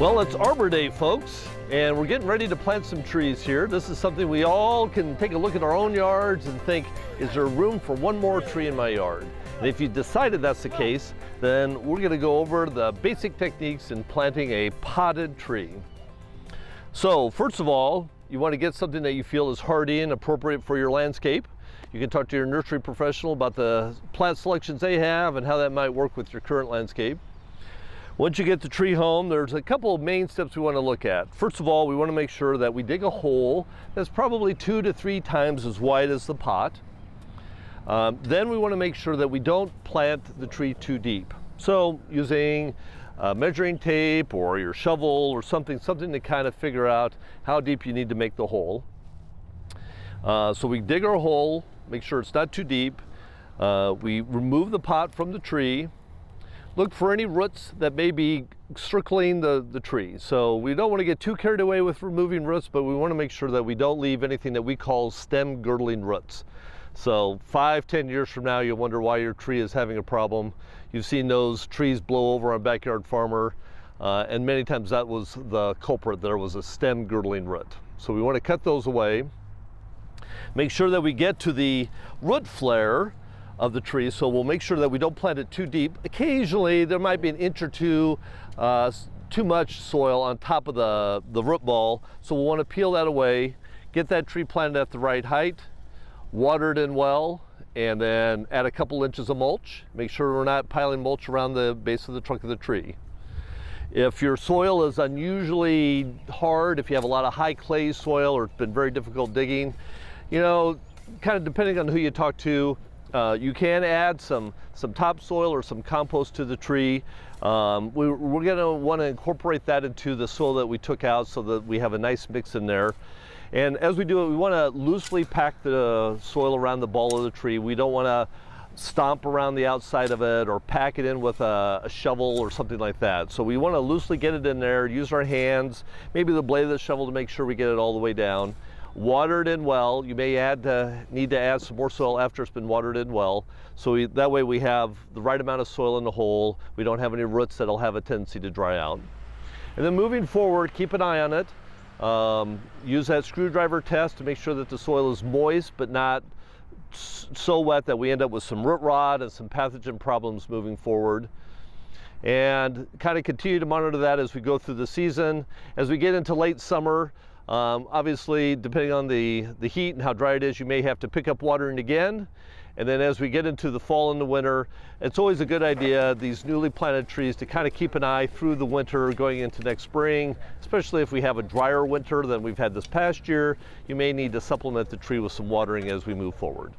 Well, it's Arbor Day, folks, and we're getting ready to plant some trees here. This is something we all can take a look at our own yards and think, is there room for one more tree in my yard? And if you decided that's the case, then we're going to go over the basic techniques in planting a potted tree. So first of all, you want to get something that you feel is hardy and appropriate for your landscape. You can talk to your nursery professional about the plant selections they have and how that might work with your current landscape. Once you get the tree home, there's a couple of main steps we want to look at. First of all, we want to make sure that we dig a hole that's probably 2 to 3 times as wide as the pot. Then we want to make sure that we don't plant the tree too deep. So using measuring tape or your shovel or something to kind of figure out how deep you need to make the hole. So we dig our hole, make sure it's not too deep. We remove the pot from the tree. Look for any roots that may be circling the tree. So we don't want to get too carried away with removing roots, but we want to make sure that we don't leave anything that we call stem girdling roots. So 5-10 years from now, you'll wonder why your tree is having a problem. You've seen those trees blow over on Backyard Farmer, and many times that was the culprit. There was a stem girdling root. So we want to cut those away. Make sure that we get to the root flare of the tree, so we'll make sure that we don't plant it too deep. Occasionally there might be an inch or two too much soil on top of the root ball, so we'll want to peel that away, get that tree planted at the right height, water it in well, and then add a couple inches of mulch. Make sure we're not piling mulch around the base of the trunk of the tree. If your soil is unusually hard, if you have a lot of high clay soil or it's been very difficult digging, you know, kind of depending on who you talk to, you can add some topsoil or some compost to the tree. We're going to want to incorporate that into the soil that we took out so that we have a nice mix in there. And as we do it, we want to loosely pack the soil around the ball of the tree. We don't want to stomp around the outside of it or pack it in with a shovel or something like that. So we want to loosely get it in there, use our hands, maybe the blade of the shovel to make sure we get it all the way down. Water it in well. You may need to add some more soil after it's been watered in well. So that way we have the right amount of soil in the hole. We don't have any roots that'll have a tendency to dry out. And then moving forward, keep an eye on it. Use that screwdriver test to make sure that the soil is moist but not so wet that we end up with some root rot and some pathogen problems moving forward. And kind of continue to monitor that as we go through the season. As we get into late summer, obviously, depending on the heat and how dry it is, you may have to pick up watering again. And then as we get into the fall and the winter, it's always a good idea, these newly planted trees, to kind of keep an eye through the winter going into next spring, especially if we have a drier winter than we've had this past year. You may need to supplement the tree with some watering as we move forward.